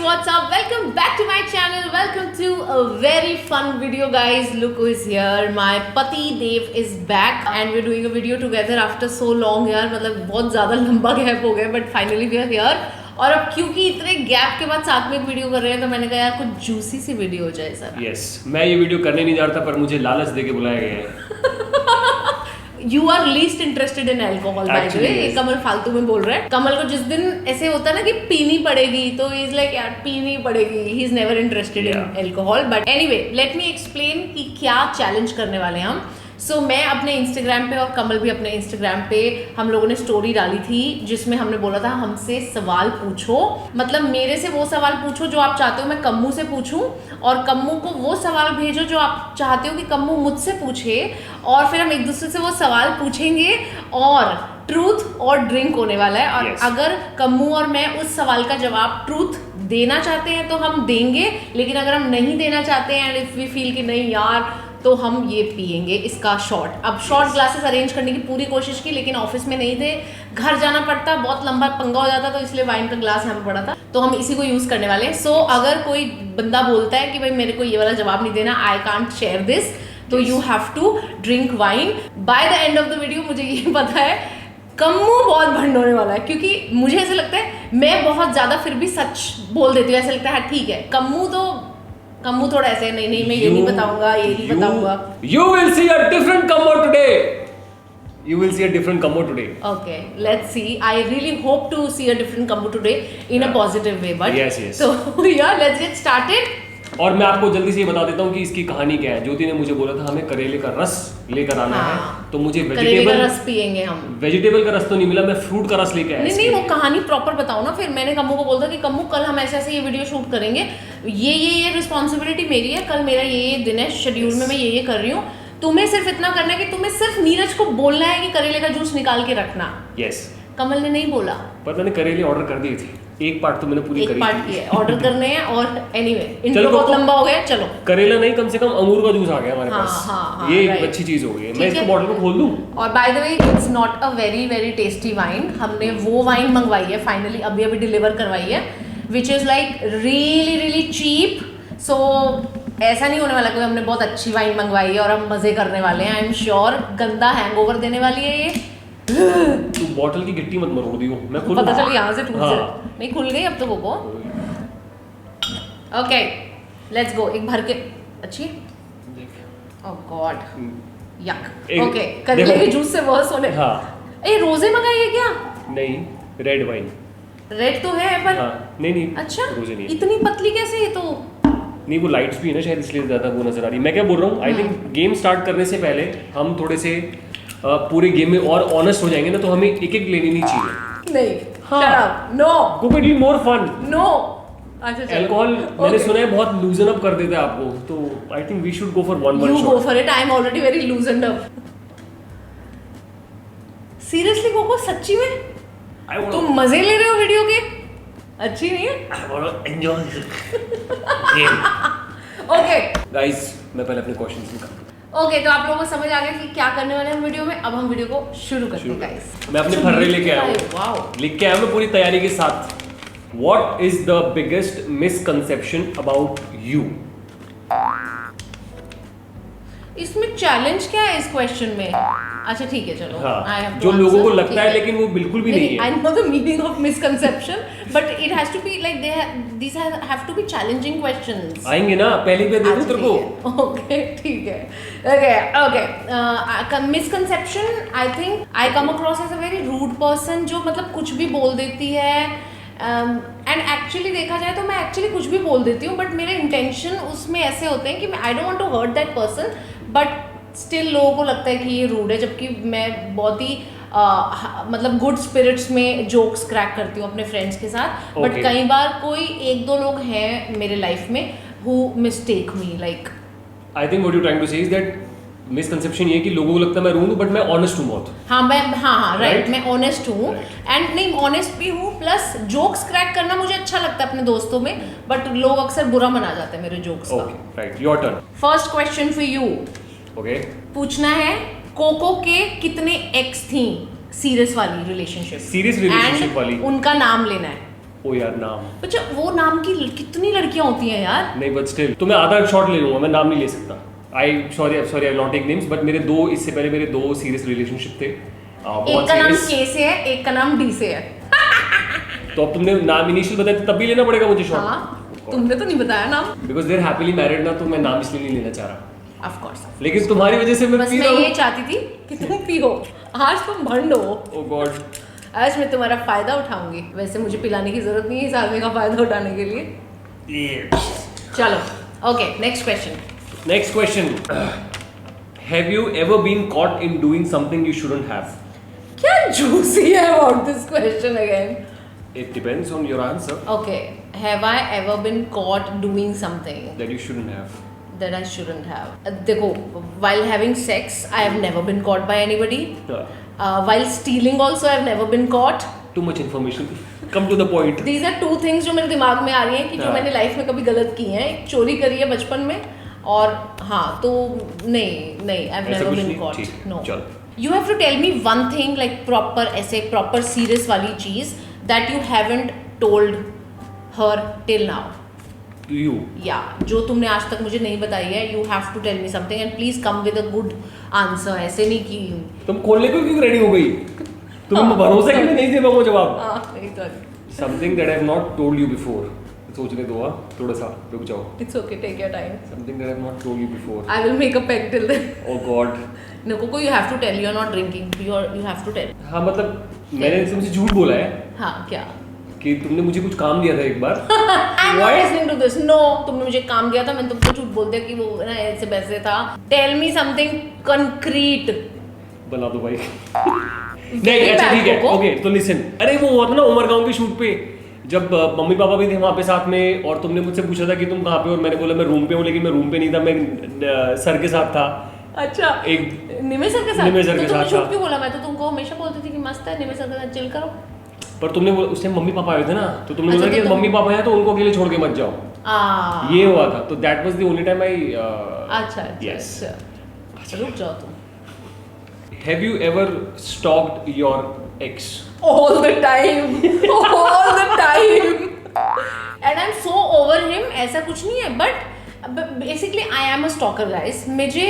what's up? Welcome back to my channel. Welcome to a very fun video, guys. Look who is here. My Pati Dev is back and we're doing a video together after so long यार, मतलब बहुत ज़्यादा लंबा gap हो गया, but finally we are here. और अब क्योंकि इतने गैप के बाद साथ में एक वीडियो कर रहे हैं तो मैंने कहा यार कुछ जूसी सी वीडियो हो जाए सर. Yes, मैं ये वीडियो करने नहीं जानता पर मुझे लालच देके बुलाया गया है. You are least interested in alcohol by the way. कमल फालतू में बोल रहा है. कमल को जिस दिन ऐसे होता है ना कि पीनी पड़ेगी तो he is like यार पीनी पड़ेगी. He is never interested in alcohol. But anyway, let me explain कि क्या चैलेंज करने वाले हैं हम. So, मैं अपने इंस्टाग्राम पे और कमल भी अपने इंस्टाग्राम पे हम लोगों ने स्टोरी डाली थी जिसमें हमने बोला था हमसे सवाल पूछो, मतलब मेरे से वो सवाल पूछो जो आप चाहते हो मैं कम्मू से पूछूं और कम्मू को वो सवाल भेजो जो आप चाहते हो कि कम्मू मुझसे पूछे और फिर हम एक दूसरे से वो सवाल पूछेंगे और ट्रूथ और ड्रिंक होने वाला है. और अगर कम्मू और मैं उस सवाल का जवाब ट्रूथ देना चाहते हैं तो हम देंगे, लेकिन अगर हम नहीं देना चाहते हैं एंड इफ वी फील कि नहीं यार तो हम ये पियेंगे इसका शॉट. अब शॉट ग्लासेस अरेंज करने की पूरी कोशिश की लेकिन ऑफिस में नहीं थे, घर जाना पड़ता, बहुत लंबा पंगा हो जाता तो इसलिए वाइन का ग्लास यहाँ पे पड़ा था तो हम इसी को यूज़ करने वाले हैं. सो अगर कोई बंदा बोलता है कि भाई मेरे को ये वाला जवाब नहीं देना, आई कांट शेयर दिस, तो you have to drink wine. By the end of the video मुझे ये पता है कम्मू बहुत भंड होने वाला है क्योंकि मुझे ऐसा लगता है मैं बहुत ज़्यादा फिर भी सच बोल देती हूँ. ऐसा लगता है ठीक है, कम्मू थोड़ा ऐसे नहीं मैं ये नहीं बताऊंगा, ये नहीं बताऊंगा. You will see a different Kammo today. You will see a different Kammo today. Okay, let's see. I really hope to see a different Kammo today in a positive way. But yes. So yeah, let's get started. और मैं आपको जल्दी से ये बता देता हूँ कि इसकी कहानी क्या है. ज्योति ने मुझे बोला था हमें करेले का रस लेकर आना है, तो मुझे करेले का रस पियेंगे हम. वेजिटेबल का रस तो नहीं मिला, मैं फ्रूट का रस लेके आया. नहीं वो कहानी प्रॉपर बताओ ना. फिर मैंने कम्मू को बोला कि कम्मू कल हम ऐसे ये वीडियो शूट करेंगे, ये रिस्पॉन्सिबिलिटी मेरी है, कल मेरा ये दिन है, शेड्यूल में मैं ये कर रही हूँ. तुम्हें सिर्फ इतना करना है कि तुम्हें सिर्फ नीरज को बोलना है कि करेले का जूस निकाल के रखना. यस. कमल ने नहीं बोला पर मैंने करेले ऑर्डर कर दिए थे. एक पार्ट तो मैंने पूरी करी, एक पार्ट किया है, ऑर्डर करने हैं. और एनीवे इंट्रो बहुत लंबा हो गया. चलो करेला नहीं, कम से कम अंगूर का जूस आ गया हमारे पास. ये एक अच्छी चीज हो गई. मैं इसको बॉटल को खोल दूं. और by the way it's not a very tasty wine. हमने वो वाइन मंगवाई है फाइनली, अभी डिलीवर करवाई है, which is like really cheap. So ऐसा नहीं होने वाला कि हमने बहुत अच्छी वाइन मंगवाई है और हम मजे करने वाले हैं. आई एम श्योर गंदा हैंगओवर देने वाली है ये. तू बॉटल की गिट्टी मत मरोड़ दियो. मैं खुद पता चल यहाँ से टूट जाए. नहीं खुल गई अब तो वो. Okay let's go. एक भर के अच्छी. ओह गॉड यक. ओके करेले के जूस से वर्स होने. हाँ. ए रोजे मंगाई है क्या? नहीं रेड वाइन. रेड तो है पर नहीं. अच्छा रोजे नहीं. इतनी पतली कैसे? ये तो नहीं वो लाइट्स भी है ना शायद इसलिए ज़्यादा वो नजर आ रही. मैं क्या बोल रहा हूँ, आई थिंक गेम स्टार्ट करने से पहले हम थोड़े से पूरे गेम में और ऑनेस्ट हो जाएंगे ना, तो हमें एक लेनी नहीं चाहिए. नहीं. Shut up. No. Go be more fun. No. अच्छा चलो. अल्कोहल मैंने सुना है बहुत लूजन अप कर देता है आपको, तो I think we should go for one You go for it. I am already very loosened up. Seriously कोको सच्ची में? तुम मजे ले रहे हो वीडियो के? अच्छी नहीं है? I want to enjoy Okay. Guys, मैं पहले अपने क्वेश्चंस निकालूं. ओके तो आप लोगों को समझ आ गया कि क्या करने वाले हैं वीडियो में. अब हम वीडियो को शुरू करते हैं गाइस. मैं अपने फर्रे लेके आया हूँ. वाओ. लेके आया हूँ पूरी तैयारी के साथ. What is the biggest misconception about you? इसमें चैलेंज क्या है इस क्वेश्चन में? अच्छा ठीक है चलो. हाँ, जो लोगों को लगता है लेकिन वो बिल्कुल भी नहीं है. I know the meaning of misconception, but it has to be like these have to be challenging questions. आएंगे ना, पहले भी दे दूँ तेरे को. Okay, ठीक है. Okay. Misconception. I think I come across as a very rude person जो मतलब कुछ भी बोल देती है. एंड एक्चुअली देखा जाए तो मैं एक्चुअली कुछ भी बोल देती हूँ, बट मेरे इंटेंशन उसमें ऐसे होते हैं कि I don't want to hurt that person, but still लोगों को लगता है कि ये रूड है, जबकि मैं बहुत ही मतलब गुड स्पिरिट्स में जोक्स क्रैक करती हूँ अपने फ्रेंड्स के साथ. बट कई बार कोई एक दो लोग हैं मेरे लाइफ में who mistake me like. I think what you trying to say is that misconception ये कि लोगों को लगता है मैं रूड हूँ, बट मैं ऑनेस्ट हूँ बहुत. हाँ राइट. मैं ऑनेस्ट हूँ एंड नहीं ऑनेस्ट भी हूँ, प्लस जोक्स क्रैक करना मुझे अच्छा लगता है अपने दोस्तों में, बट लोग अक्सर बुरा मना जाते हैं मेरे जोक्स का. Right. Your turn. First question for you. Okay. पूछना है कोको के कितने एक्स थी सीरियस वाली रिलेशनशिप. सीरियस रिलेशनशिप वाली. उनका नाम लेना है. ओ यार नाम अच्छा वो नाम की कितनी लड़कियां होती हैं यार। नहीं बट स्टिल तो मैं आधा शॉट ले लूंगा, मैं नाम नहीं ले सकता। I sorry not take names, but मेरे दो इससे पहले मेरे दो सीरियस रिलेशनशिप थे। एक का नाम के से है, एक का नाम डी से है। तो अब तुमने नाम इनिशियल बताया तब भी लेना पड़ेगा मुझे शॉट? हाँ, तुमने तो नहीं बताया नाम। Because they are happily married ना, तो मैं नाम इसलिए नहीं लेना चाह रहा। Of course. लेकिन तुम्हारी वजह से मैं बस पी मैं रहा ये हूँ। चाहती थी कि तुम पियो। आज तुम भंड हो। ओ गॉड। आज मैं तुम्हारा फायदा उठाऊंगी। वैसे मुझे पिलाने की जरूरत नहीं है इस आदमी का फायदा उठाने के लिए। चलो okay, next question. Next question, have you ever been caught in doing something you shouldn't have? क्या जूसी है about this question again? It depends on your answer. Okay, have I ever been caught doing something that you shouldn't have. that I shouldn't have. देखो, while having sex, I have never been caught by anybody. While stealing also, I have never been caught. Too much information. Come to the point. These are two things जो मेरे दिमाग में आ रही हैं कि जो हाँ. मैंने लाइफ में कभी गलत की हैं। एक चोरी करी है बचपन में, और हाँ तो नहीं, I've ऐसा never कुछ been नहीं? caught. ठीक, No. चल। You have to tell me one thing like proper ऐसे proper serious वाली चीज that you haven't told her till now. To you. या जो तुमने आज तक मुझे नहीं बताई है। You have to tell me something and please come with a good answer. ऐसे नहीं कि तुम खोलने को क्यों रेडी हो गई? तुम्हें भरोसा है कि मैं नहीं दे पाऊंगा जवाब? नहीं तो Something that I have not told you before. सोचने दो, हाँ थोड़ा सा रुक जाओ। It's okay, take your time. Something that I have not told you before. I will make a peg till then. Oh God. नको you have to tell, you are not drinking, you have to tell. हाँ मतलब मैंने तुमसे झूठ बोला है हाँ क्या? कि तुमने मुझे कुछ काम दिया था एक बार। I am not listening to this. No, तुमने मुझे काम दिया था, मैंने तुमको झूठ बोल दिया कि वो ना ऐसे वैसे था। Tell me something concrete. बना दो भाई। नहीं अच्छा ठीक है, ओके तो लिसन। अरे वो हुआ था ना उमर गांव के शूट पे, जब मम्मी पापा भी थे वहाँ पे साथ में, और तुमने मुझसे पूछा था कि तुम कहाँ पे हो, और मैंने बोला मैं रूम पे हूँ, लेकिन मैं रूम पे नहीं था, मैं सर के साथ था। अच्छा, एक निमे सर के साथ? निमे सर के तो तुमने साथ झूठ था। क्यों बोला? मैं तो तुमको हमेशा बोलती थी कि मस्त है, निमे सर के साथ चिल करो। पर तुमने उस टाइम मम्मी पापा आए थे ना, तो तुमने अच्छा, बोला कि तो मम्मी पापा हैं तो उनको अकेले छोड़ के मत जाओ। ये हुआ था, तो that was the only time I अच्छा yes. अच्छा, रुक जाओ तुम। Have you ever stocked your x? All the time. All the time. And I'm so over him. ऐसा कुछ नहीं है, but basically I am a stalker guys. मुझे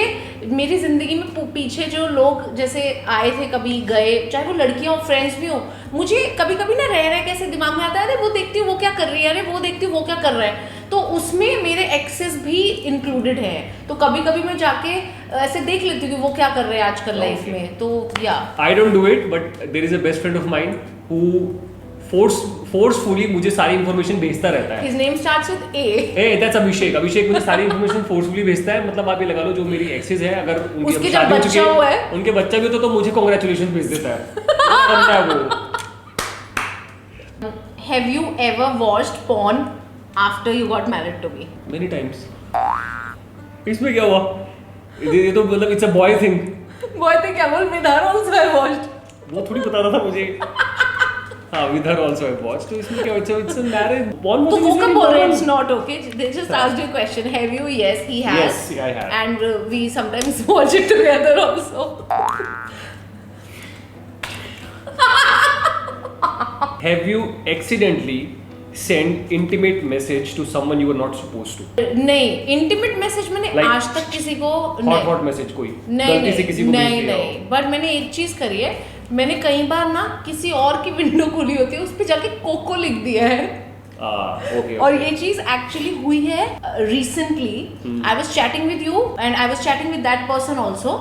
मेरी जिंदगी में पीछे जो लोग जैसे आए थे, कभी गए, चाहे वो लड़कियां हो, फ्रेंड्स भी हो, मुझे कभी कभी ना रह कैसे दिमाग में आता है, अरे वो देखती हूँ वो क्या कर रही है, अरे वो देखती हूँ वो क्या कर रहा है, तो उसमें मेरे एक्सेस भी इंक्लूडेड हैं। तो कभी कभी मैं जाके ऐसे देख लेती हूँ कि वो क्या कर रहे हैं आजकल लाइफ में। तो yeah I don't do it, but there is a best friend of mine who forcefully मुझे सारी इन्फॉर्मेशन भेजता रहता है। His name starts with A. A that's Abhishek. Abhishek मुझे सारी इन्फॉर्मेशन फोर्सफुली भेजता है। मतलब आप ये लगा लो, जो मेरी एक्सेस है, अगर उसके जब बच्चा हुआ है, उनके बच्चा भी तो मुझे कांग्रेचुलेशन भेज देता है। वो Have you ever watched porn after you got married to me? Many times. इसमें क्या हुआ? ये तो मतलब it's a boy thing. Boy thing क्या बोल? Vidhar also I watched. वो थोड़ी बता रहा था मुझे। हाँ, विधर also I watched। तो इसमें क्या होता है? It's a marriage porn। तो वो कब बोल रहे हैं? It's not okay. They just asked you a question. Have you? Yes, he has. Yes, I have. And we sometimes watch it together also. Have you accidentally sent intimate message to someone you were not supposed to? नहीं, intimate message मैंने Like आज तक किसी को hot message कोई नहीं से किसी को भेज दिया हो? नहीं, बट मैंने एक चीज करी है। मैंने कई बार ना किसी और की विंडो खुली होती है, उस पे जाके कोको लिख दिया है। Okay, और ये चीज एक्चुअली हुई है recently. I was chatting with you and I was chatting with that person also,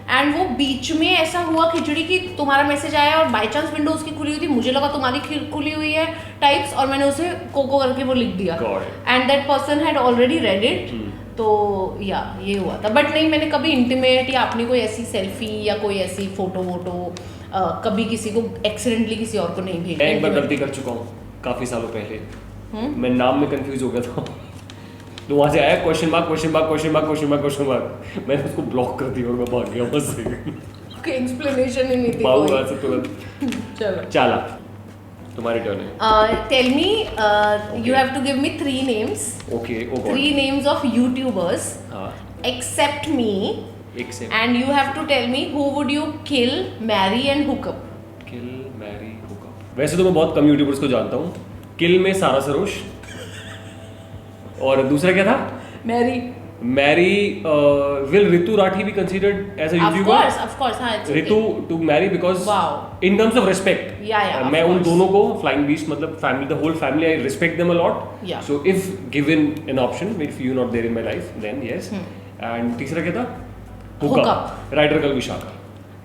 and वो बीच में ऐसा हुआ खिचड़ी की तुम्हारा मैसेज आया और बाय चांस विंडो उसकी खुली हुई थी, मुझे लगा तुम्हारी खुली हुई है टाइप्स, और मैंने उसे कोको करके वो लिख दिया, and that person had already read it. तो या ये हुआ था, बट नहीं मैंने कभी इंटीमेट या अपनी कोई ऐसी सेल्फी या कोई ऐसी फोटो वोटो कभी किसी को एक्सीडेंटली किसी और को नहीं भेजी। मैं एक बार गलती कर चुका हूँ काफी सालों पहले। मैं नाम में कंफ्यूज हो गया था। तो वहां से आया question mark question mark question mark question mark question mark, मैंने उसको ब्लॉक कर दिया और मैं भाग गया बस से। कोई एक्सप्लेनेशन ही नहीं थी भाग कोई। वहां से तुरंत। चलो चला, तुम्हारी टर्न है। Tell me, you have to give me 3 names. Okay, oh God. 3 names of YouTubers हां, except me, except, and you have to tell me who would you kill, marry and hook up. Kill, marry, hook up. वैसे तो मैं बहुत कम YouTubers को जानता हूँ। किल में सारा सरोश, और दूसरा क्या था? Marry will Ritu Rathi be considered as a YouTuber? Of course, हाँ, it's Ritu okay. to marry because in terms of respect. Yeah, मैं उन दोनों को Flying Beast मतलब family, the whole family, I respect them a lot. Yeah. So if given an option, if you're not there in my life, then yes. And तीसरा क्या था? Hook up. Rider Girl Vishaka.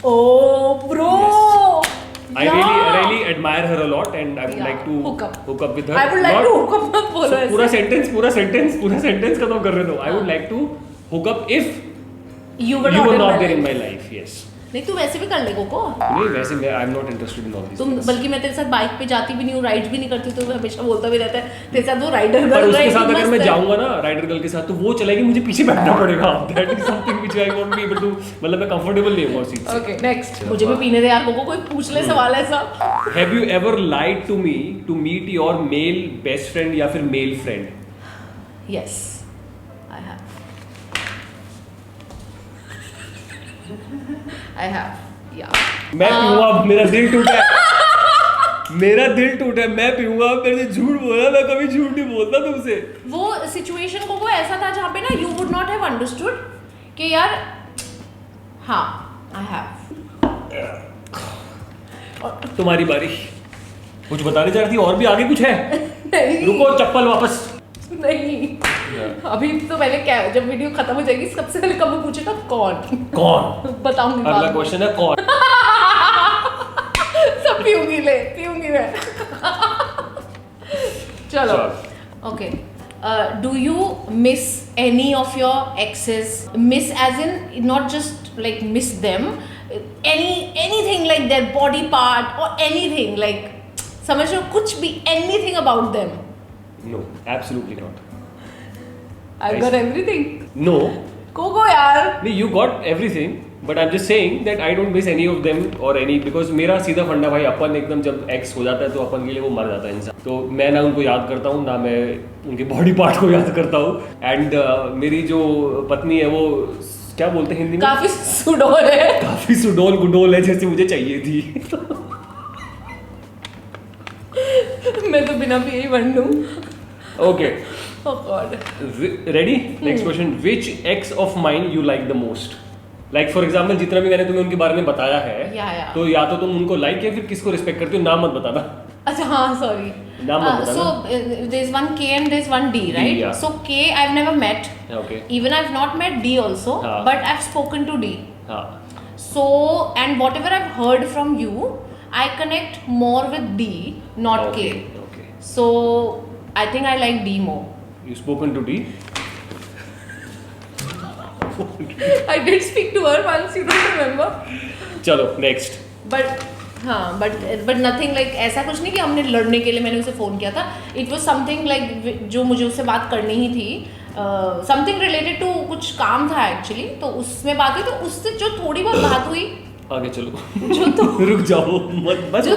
Oh, bro. Yes. I really admire her a lot, and I would like to hook up with her. I would like to hook up with बोलो ऐसे. पूरा sentence खत्म कर रहे हो. I would like to hook up if you were not there in my life. Yes. नहीं तू वैसे भी कर ले कोको. नहीं वैसे मैं I'm not interested in all these. तुम बल्कि मैं तेरे साथ बाइक पे जाती भी नहीं हूँ, राइड भी नहीं करती, तो हमेशा बोलता भी रहता है तेरे साथ वो राइडर गर्ल. पर उसके साथ अगर मैं जाऊंगा ना राइडर गर्ल के साथ, तो वो चलेगी, मुझे पीछे बैठना पड़ेगा. That is something which I won't be able to, मतलब मैं comfortable नहीं हूँ उस चीज से. Okay, next. मुझे भी पीने दे यार कोको, कोई पूछ ले सवाल ऐसा. Have you ever lied to me to meet your male best friend या फिर male friend? Yes, I have. I have. Yeah. मैं पीऊंगा, मेरा दिल टूटा है. मेरा दिल टूटा है, मैं पीऊंगा. मेरे से झूठ बोला, मैं कभी झूठ नहीं बोलता तुमसे. वो सिचुएशन को ऐसा था जहाँ पे ना you would not have understood कि यार हाँ I have. तुम्हारी बारी. कुछ बताने जा रही थी और भी आगे कुछ है? नहीं. रुको, चप्पल वापस. नहीं. अभी तो पहले क्या है, जब वीडियो खत्म हो जाएगी सबसे पहले कब पूछेगा कौन बताऊंगी. अगला क्वेश्चन है कौन. सब पीऊंगी मैं. चलो. Okay. Do you miss any of your exes? Miss as in not just like miss them, anything like their body part or anything like समझ लो कुछ भी, anything about them. No, absolutely not. I've got everything. No. Coco यार. नहीं, you got everything, but I'm just saying that I don't miss any of them or any, because मेरा सीधा फंडा भाई, अपन एकदम जब एक्स हो जाता है तो अपन के लिए वो मर जाता है इंसान. तो मैं ना उनको याद करता हूँ, ना मैं उनके बॉडी पार्ट को याद करता हूँ. एंड मेरी जो पत्नी है वो क्या बोलते हैं हिंदी में? काफी सुडोल है. काफी सुडोल गुडोल है, जैसे मुझे चाहिए थी. मैं तो बिना पिए ही बन लूं. Okay. Oh God. Ready? Next question. Which ex of mine you like the most? Like for example, जितना भी मैंने तुम्हें उनके बारे में बताया है, तो या तो तुम उनको लाइक या फिर किसको रिस्पेक्ट करती हो, नाम मत बताना. अच्छा हाँ, sorry. नाम मत बताना. So there's one K and there's one D, right? D, yeah. So K I've never met. Okay. Even I've not met D also, but I've spoken to D. हाँ. So and whatever I've heard from you, I connect more with D, not Okay. K. Okay. So I think I like D more. You spoken to D? I did speak to her once, you don't remember? चलो next. But हाँ, but nothing like ऐसा कुछ नहीं कि हमने लड़ने के लिए मैंने उसे फ़ोन किया था. It was something like जो मुझे उससे बात करनी ही थी. Something related to कुछ काम था actually, तो उसमें बात हुई, तो उससे जो थोड़ी बहुत बात हुई. आगे चलो. जो तो रुक जाओ मत, बस जो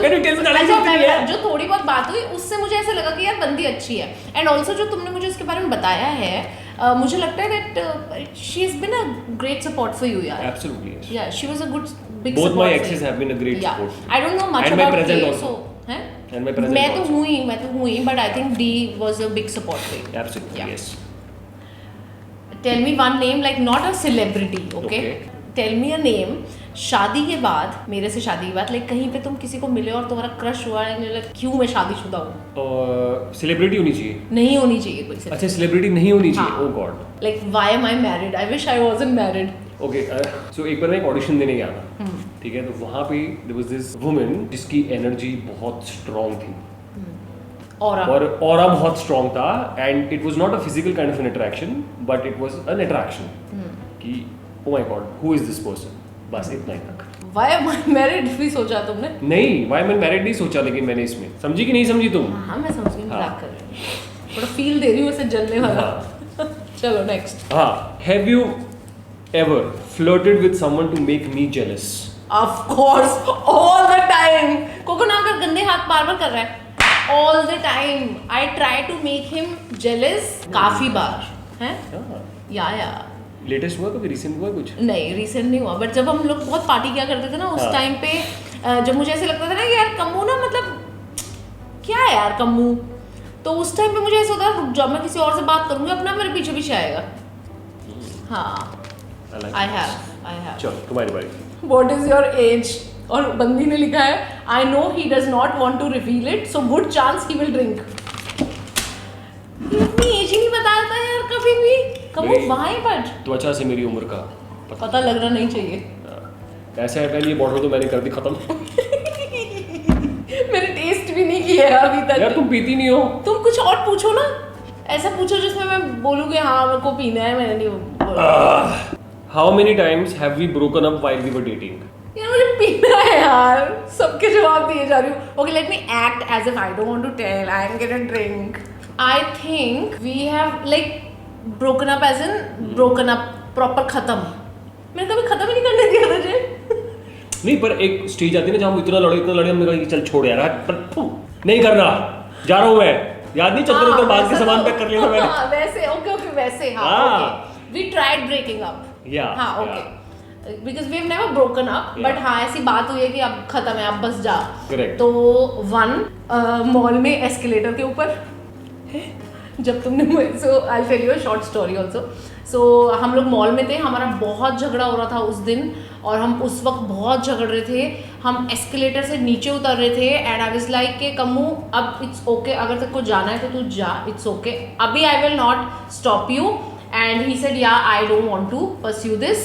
थोड़ी बहुत बात हुई उससे मुझे ऐसा लगा कि यार बंदी अच्छी है. एंड ऑल्सो जो तुमने मुझे उसके बारे में बताया है, मुझे लगता है that she has been a great support for you यार. Absolutely yes. Yeah, she was a good big Both support. my exes have been a great support. I don't know much And my about present K, also. so हैं? And my present मैं तो also. हूँ ही, but I think D was a big support for you. Absolutely Yeah. yes. Tell me one name, like not a celebrity, okay? Tell me a name. शादी के बाद, मेरे से शादी के बाद, लाइक कहीं पे तुम किसी को मिले और तुम्हारा क्रश हुआ है, क्यों मैं शादीशुदा हूँ? सेलिब्रिटी होनी चाहिए? नहीं होनी चाहिए कोई से. अच्छा, सेलिब्रिटी नहीं होनी चाहिए. Oh God. Like why am I married? I wish I wasn't married. Okay, so एक बार मैं एक ऑडिशन देने गया था. ठीक है, तो वहाँ पे there was this woman जिसकी एनर्जी बहुत स्ट्रॉन्ग थी. और ऑरा बहुत स्ट्रॉन्ग था, and it was not a physical kind of an attraction, but it was an attraction कि oh my god who is this person. बस इतना ही तक. Why am I married भी सोचा तुमने? नहीं, why am I married नहीं सोचा, लेकिन मैंने इसमें समझी कि नहीं समझी तुम? हाँ मैं समझ गई, मजाक कर रही हूँ. थोड़ा फील दे रही हूँ ऐसे जलने वाला. चलो नेक्स्ट. हाँ, have you ever flirted with someone to make me jealous? Of course, all the time. Coco ना कर गंदे हाथ बार-बार कर रहा है. All the time. I try to make him jealous काफी बार. हैं? या. लेटेस्ट हुआ कभी, रिसेंट हुआ कुछ? नहीं, रिसेंट नहीं हुआ, बट जब हम लोग बहुत पार्टी किया करते थे ना उस टाइम पे, जब मुझे ऐसे लगता था ना कि यार कम्मू ना, मतलब क्या है यार कम्मू, तो उस टाइम पे मुझे ऐसा होता है जब मैं किसी और से बात करूंगी अपना मेरे पीछे पीछे आएगा. हाँ, I have. चलो तुम्हारी बारी. What is your age? और बंदी ने लिखा है I know he does not want to reveal it, so good chance he will drink. अपनी एज ही नहीं बताता यार कभी भी. कब why but? त्वचा से मेरी उम्र का पता लगना नहीं चाहिए. ऐसा है पहले ये बॉटल तो मैंने कर दी खत्म. मैंने टेस्ट भी नहीं किया है अभी तक. यार तुम पीती नहीं हो. तुम कुछ और पूछो ना. ऐसा पूछो जिसमें मैं बोलूँ कि हाँ मेरे को पीना है. मैंने नहीं बोला. How many times have we broken up while we were dating? यार मुझे पीना है यार. सबके जवाब दिए जा रही हूँ. Okay, let me act as if I don't want to tell. I am gonna drink. I think we have like broken up as in broken up proper खत्म. मैंने कभी खत्म ही नहीं करने दिया तुझे. नहीं पर एक स्टेज आती है ना जहाँ हम इतना लड़े हमने कहा चल छोड़ यार नहीं करना जा रहा हूँ मैं. याद नहीं चद्दर उधर बांध के सामान पैक कर लिया था मैंने. वैसे ओके वैसे हाँ. We tried breaking up. Yeah. हाँ okay. Because we've never broken up. Yeah. But हाँ ऐसी बात हुई है कि अब खत्म है अब बस जा. Correct. तो मॉल में एस्केलेटर के ऊपर जब तुमने so I'll tell you a short story also. So हम लोग मॉल में थे. हमारा बहुत झगड़ा हो रहा था उस दिन और हम उस वक्त बहुत झगड़ रहे थे. हम एस्केलेटर से नीचे उतर रहे थे एंड आई वाज लाइक के कम्मू अब इट्स ओके अगर तेरे को जाना है तो तू जा. इट्स ओके अभी I will not stop you. And he said, yeah, I don't want to pursue this.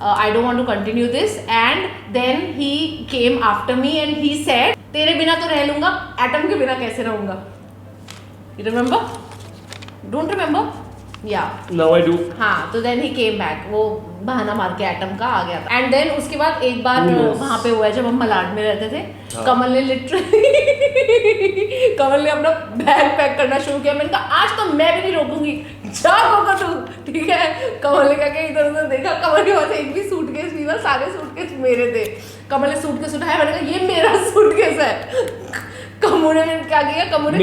I don't want to continue this. And then he came after me and he said, तेरे बिना तो रह लूँगा, atom के बिना कैसे रहूँगा? You remember? Don't remember? Yeah. Now I do. हाँ, तो then he came back. वो बहाना मार के एटम का आ गया था. And then उसके बाद एक बार वहाँ पे हुआ है जब हम मलाड में रहते थे. हाँ. कमल ने कमल ने अपना बैग पैक करना शुरू किया. मैंने कहा आज तो मैं भी नहीं रोकूंगी. जा होगा तू. ठीक है. कमल ने क्या इधर उधर देखा. कमल के पास एक भी सूटकेस नहीं था. सारे सूटकेस मेरे थे. कमल ने सूटकेस उठाया. मैंने कहा ये मेरा सूटकेस है. कमू ने क्या किया. कमू ने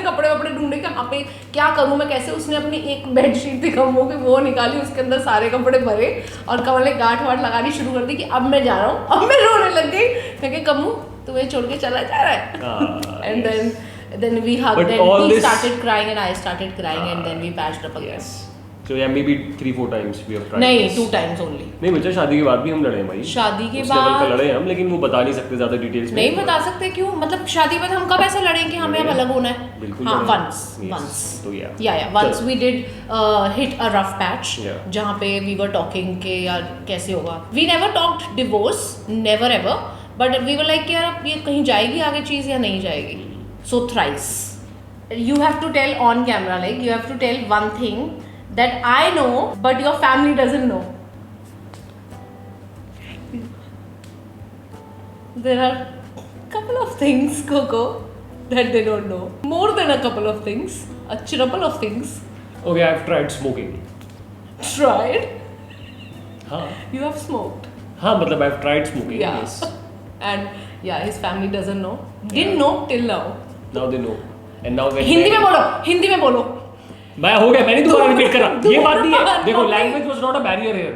कपड़े वपड़े ढूंढे कहाँ पे क्या करूँ मैं कैसे. उसने अपनी एक बेडशीट थी कमू की वो निकाली. उसके अंदर सारे कपड़े भरे और कमल ने गांठ वाठ लगानी शुरू कर दी कि अब मैं जा रहा हूँ. अब मैं रोने लग गई. क्योंकि कमू तुम्हें छोड़ के चला जा रहा है. And then we hugged But and he started crying and I started crying and then we patched up again. Yes. So yeah, maybe 3-4 times we have tried. नहीं this. 2 times only. नहीं बच्चा शादी के बाद भी हम लड़े हैं भाई. शादी के बाद लेवल पे लड़े हैं हम लेकिन वो बता नहीं सकते ज्यादा डिटेल्स में. नहीं बता सकते क्यों. मतलब शादी के बाद हम कब ऐसे लड़े कि हमें अब अलग होना है. बिल्कुल. हाँ once. तो yeah once we did hit a rough patch. जहाँ पे we were talking के यार कैसे होगा. We never talked divorce, never ever. But we were like कि यार अब ये कहीं जाएगी आगे चीज या नहीं जाएगी. So thrice. You have to tell on camera, like you have to tell one thing that I know but your family doesn't know. There are couple of things Coco that they don't know. More than a couple of things, a couple of things. Okay, I've tried smoking. Tried? हाँ. You have smoked. हाँ मतलब I've tried smoking. Yeah. Yes. And yeah, his family doesn't know. Didn't know till now. Now they know. And now when Hindi में बोलो. मैं हो गया मैंने दोबारा रिपीट करा. ये बात नहीं है. देखो language was not a barrier here.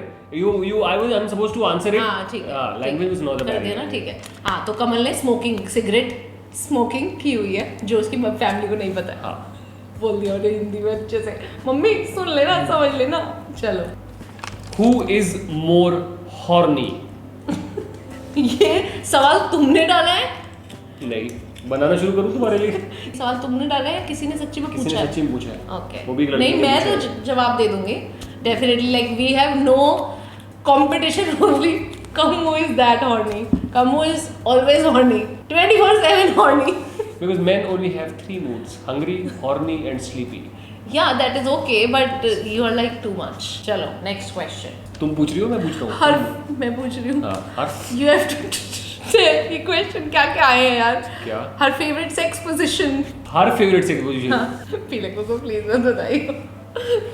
I'm supposed to answer it. हाँ ठीक है. Language was not a barrier. कर देना ठीक है. हाँ तो कमल ने स्मोकिंग की हुई है जो उसकी फैमिली को नहीं पता है. हाँ. बोल दिया उन्हें हिंदी में अच्छे से. मम्मी सुन लेना समझ लेना. चलो. Who is more horny? ये सवाल तुमने डाला है? नहीं बनाना शुरू करूँ तुम्हारे लिए. सवाल तुमने डाला है किसी ने सच्ची में पूछा है? किसी ने सच्ची में पूछा है. ओके. वो भी नहीं मैं तो जवाब दे दूंगी. Definitely like we have no competition only. Kammu is that horny. Kammu is always horny. 24/7 horny. Because men only have 3 moods: hungry, horny, and sleepy. Yeah, that is okay, but you are like too much. चलो, next question. तुम पूछ रही हो मैं पूछ रहा हूँ. हर मैं पूछ रही हूँ. हाँ. You have to ये क्वेश्चन क्या क्या आए हैं यार. क्या? हर फेवरेट सेक्स पोजीशन. हर फेवरेट सेक्स पोजीशन. हाँ. पीले को प्लीज मत बताइए.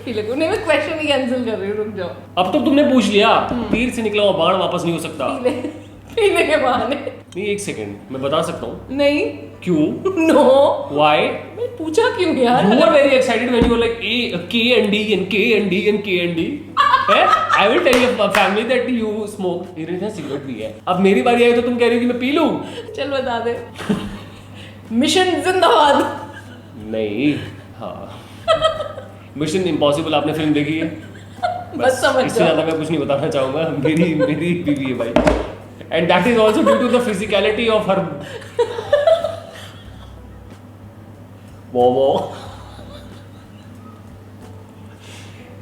पीले को नहीं मैं क्वेश्चन ही कैंसिल कर रही हूँ. रुक जाओ. अब तो तुमने पूछ लिया. तीर से निकला हुआ बाण वापस नहीं हो सकता. पीले के बहाने. नहीं एक सेकंड मैं बता सकता हूँ. नहीं. क्यों? No. Why? मैं पूछा क्यों यार? You were very excited when you were like K and D and K and D and K and D. I will tell your family that you smoke. मेरे यहाँ सिगरेट भी है. अब मेरी बारी आई तो तुम कह रही हो कि मैं पी लूँ? चल बता दे. मिशन जिंदाबाद। नहीं, हाँ मिशन इम्पॉसिबल आपने फिल्म देखी है? बस समझ इससे ज्यादा मैं कुछ नहीं बताना चाहूंगा। मेरी बीवी है भाई, and that is also due to the physicality of her momo.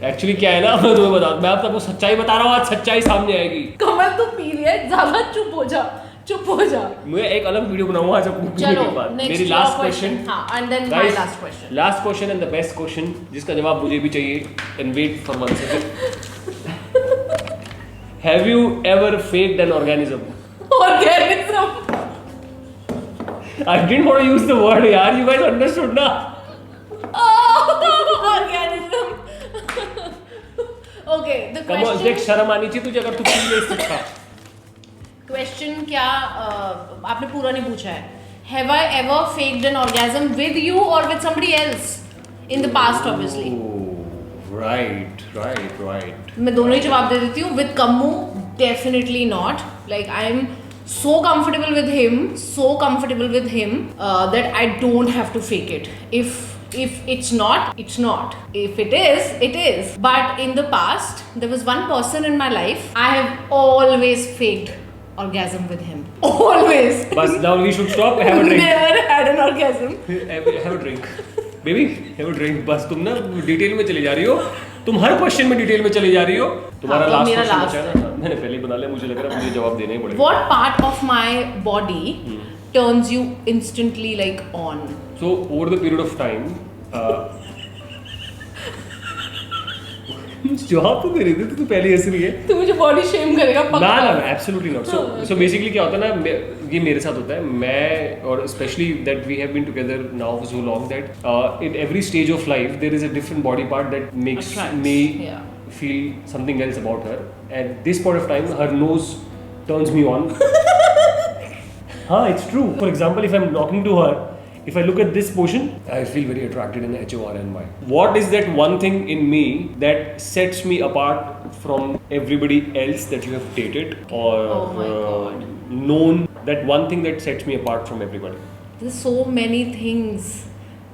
Actually क्या है ना, मैं तुम्हें मैं आप सबको सच्चाई बता रहा हूँ, आज सच्चाई सामने आएगी। कमल तू पी रही है ज्यादा, चुप हो जा, चुप हो जा। मैं एक अलग वीडियो बनाऊंगा आज अपनी पीने के बाद। मेरी लास्ट क्वेश्चन, हाँ, and then my last question. Last question and the best question, जिसका जवाब मुझे भी चाहिए, and wait for 1 second. Have you ever faked an organism? Organism? I didn't want to use the word यार, you guys understood ना? Organism. Okay, the कमल देख, question, शर्म आनी चाहिए तुझे अगर तू पी ले सकता। क्वेश्चन क्या आपने पूरा नहीं पूछा है। Have I ever faked an orgasm with you और with somebody else in the past? Obviously right. मैं दोनों ही जवाब दे देती हूँ। With Kammu definitely not. Like I am so comfortable with him that I don't have to fake it. If it's not, it's not. If it is. But in the past, there was one person in my life I have always faked orgasm with him. Always. But now we should stop. Have a drink. Never had an orgasm. have a drink. Baby, have a drink. बस तुम ना detail में चली जा रही हो, तुम हर question में डिटेल में चली जा रही हो। तुम्हारा हाँ, लास्ट मेरा क्वेश्चन last बचा है ना? मैंने पहले ही बना लिया, मुझे लग रहा है मुझे जवाब देना ही पड़ेगा। What part of my body turns you instantly like on? So over the period of time, जवाब तो दे रही थी, तो तू पहले हंस रही है। तू मुझे बॉडी शेम करेगा पक्का। ना, एब्सोल्युटली नॉट। सो बेसिकली क्या होता है ना, ये मेरे साथ होता है, मैं और specially that we have been together now for so long that in every stage of life there is a different body part that makes me feel something else about her. At this point of time her nose turns me on. हाँ, it's true. For example, if I'm talking to her, if I look at this portion, I feel very attracted in HORNY. What is that one thing in me that sets me apart from everybody else that you have dated or Oh my God. known? That one thing that sets me apart from everybody. There's so many things.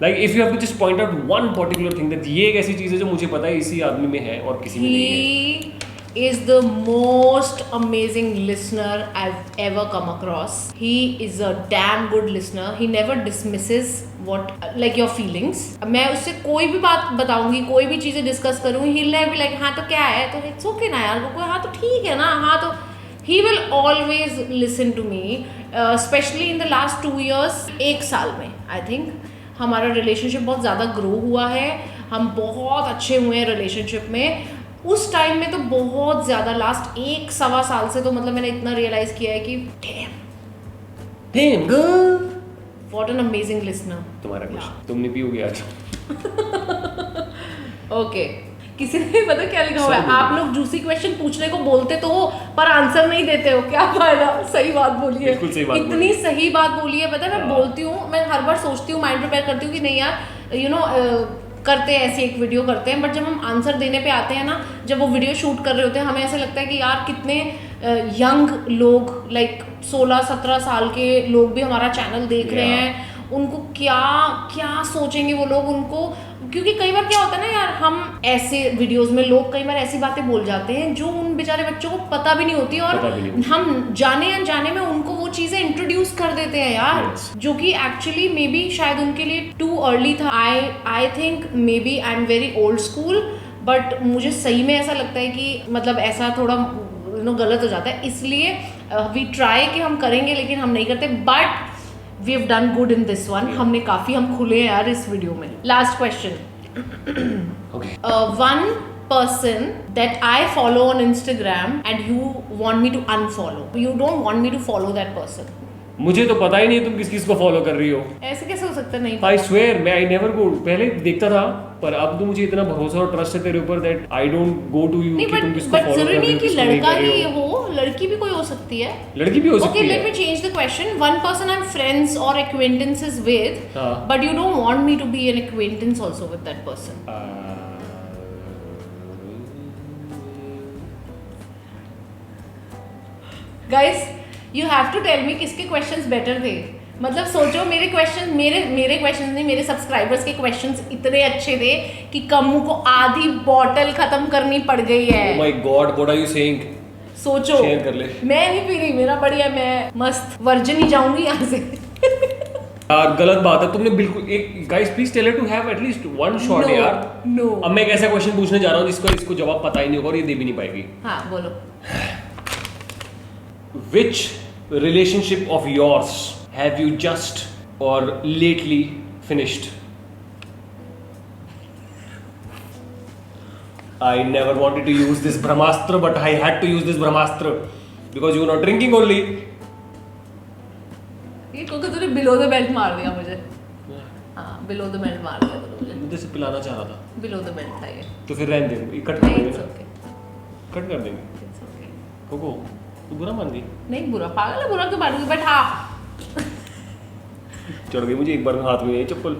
Like if you have to just point out one particular thing that ये एक ऐसी चीज़ है जो मुझे पता है इसी आदमी में है और किसी में नहीं है. He is the most amazing listener I've ever come across. He is a damn good listener. He never dismisses what like your feelings. मैं उससे कोई भी बात बताऊंगी, कोई भी चीज़ें डिस्कस करूँगी, he'll be like हाँ तो क्या है, तो it's okay ना यार, कोई हाँ तो ठीक है ना, हाँ तो he will always listen to me. Especially in the last 2 years, 1 साल में I think हमारा रिलेशनशिप बहुत ज़्यादा ग्रो हुआ है. हम बहुत अच्छे हुए हैं रिलेशनशिप में. उस टाइम में तो बहुत ज़्यादा लास्ट 1-1.25 साल से तो मतलब मैंने इतना रियलाइज़ किया है कि Damn girl. What an amazing listener. तुम्हारा कुछ तुम नहीं पियोगे आज. ओके, किसी ने पता क्या लिखा हुआ है, आप लोग जूसी क्वेश्चन पूछने को बोलते तो हो पर आंसर नहीं देते हो, क्या फायदा. सही बात बोली है, बिल्कुल सही बात इतनी सही बात बोली है. पता है मैं बोलती हूँ, मैं हर बार सोचती हूँ, माइंड प्रिपेयर करती हूँ कि नहीं यार यू नो करते हैं ऐसी एक वीडियो करते हैं, बट जब हम आंसर देने पे आते हैं ना, जब वो वीडियो शूट कर रहे होते हैं, हमें ऐसे लगता है कि यार कितने यंग लोग लाइक 16-17 साल के लोग भी हमारा चैनल देख रहे हैं. उनको क्या क्या सोचेंगे वो लोग, उनको क्योंकि कई बार क्या होता है ना यार, हम ऐसे वीडियोस में लोग कई बार ऐसी बातें बोल जाते हैं जो उन बेचारे बच्चों को पता भी नहीं होती और हम जाने अनजाने में उनको वो चीज़ें इंट्रोड्यूस कर देते हैं यार. जो कि एक्चुअली मे बी शायद उनके लिए टू अर्ली था. I think maybe I am very old school, but मुझे सही में ऐसा लगता है कि मतलब ऐसा थोड़ा गलत हो जाता है. इसलिए वी ट्राई कि हम करेंगे लेकिन हम नहीं करते. But we have done good in this one. हमने काफ़ी हम खुले हैं यार इस वीडियो में. Last question. One person that I follow on Instagram and you want me to unfollow. You don't want me to follow that person. मुझे तो पता ही नहीं तुम किस किस को फॉलो कर रही हो. ऐसे कैसे हो सकता है? नहीं I swear मैं I never go. पहले देखता था पर अब तो मुझे इतना भरोसा और ट्रस्ट है तेरे ऊपर that I don't go to you कि तुम किसको फॉलो कर रही हो. नहीं कि लड़का ही हो, लड़की भी कोई हो सकती है. लड़की भी हो सकती है. Okay, let me change the question. One person I'm friends or acquaintances with, but you don't want me to be an acquaintance also with that person. Guys, you have to tell me किसके questions better थे. मतलब सोचो मेरे question नहीं, मेरे subscribers के questions इतने अच्छे थे कि कम्मू को आधी बॉटल खत्म करनी पड़ गई है। Oh my God, what are you saying? सोचो शेयर कर ले। मैं नहीं पी रही, मेरा बढ़िया, मैं मस्त वर्जिन ही जाऊंगी यहाँ से। यार गलत बात है, तुमने बिल्कुल एक guys please tell her to have at least one shot यार। नो अब मैं एक ऐसा क्वेश्चन पूछने जा रहा हूँ जिसको इसको जवाब पता ही नहीं होगा और ये दे भी नहीं पाएगी। हाँ बोलो। Which relationship of yours have you just or lately finished? I never wanted to use this Brahmastra, but I had to use this Brahmastra because you were not drinking only. ये क्योंकि तूने बिलो द बेल्ट मार दिया मुझे। हाँ below the belt मार दिया तूने मुझे। मुझे से पिलाना चाह रहा था। बिलो द बेल्ट था ये। तो फिर रहने दे, कट कर नहीं देंगे it's ना? okay, कट कर देंगे। it's okay। कोको तू बुरा मान गई? नहीं बुरा, पागल है, बुरा क्यों मानूंगी, बट हाँ चढ़ गई मुझे एक बार में हाथ में ये चप्पल।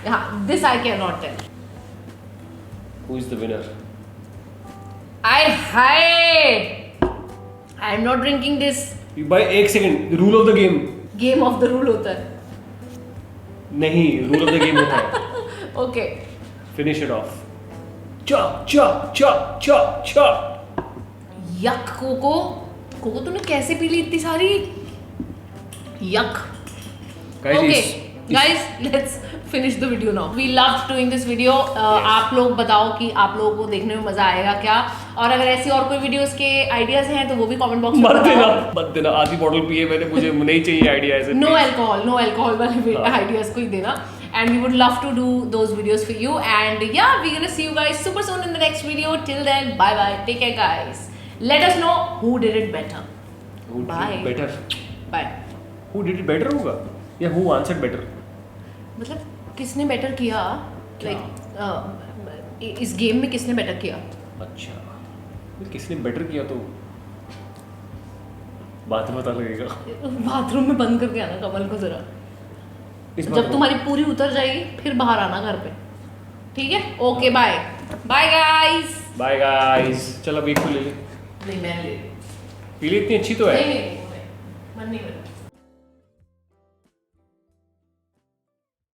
हाँ this I can not tell. Who is the winner? I am not drinking this। By एक second, rule of the game. Game of the rule होता है। नहीं, रूल ऑफ द गेम होता है। Okay finish it off. Chop chop chop chop chop. Yuck Coco, Coco तूने कैसे पी ली इतनी सारी? Yuck. Okay guys let's finish the video now. We loved doing this video. आप लोग बताओ कि आप लोगों को देखने में मजा आएगा क्या, और अगर ऐसी और कोई वीडियोस के आइडियाज हैं तो वो भी कमेंट बॉक्स में बताओ। मत देना, आधी बॉटल पिए मैंने, मुझे नहीं चाहिए आइडिया ऐसे। नो अल्कोहल वाले आइडियाज को ही देना, and we would love to do those videos for you, and yeah, we're gonna see you guys super soon in the next video. Till then, bye bye, take care guys. Let us know who did it better. Better Bye. Who did it better होगा या who answered better? मतलब किसने better किया, like इस game में किसने better किया? अच्छा, किसने बेटर किया तो बात में पता लगेगा। बाथरूम में बंद करके आना कमल को जरा, जब तुम्हारी पूरी उतर जाएगी फिर बाहर आना घर पे, ठीक है? Okay bye bye guys. चल अब एक को ले ले। नहीं मैं ले पी ले, इतनी अच्छी तो है। नहीं मन नहीं बना।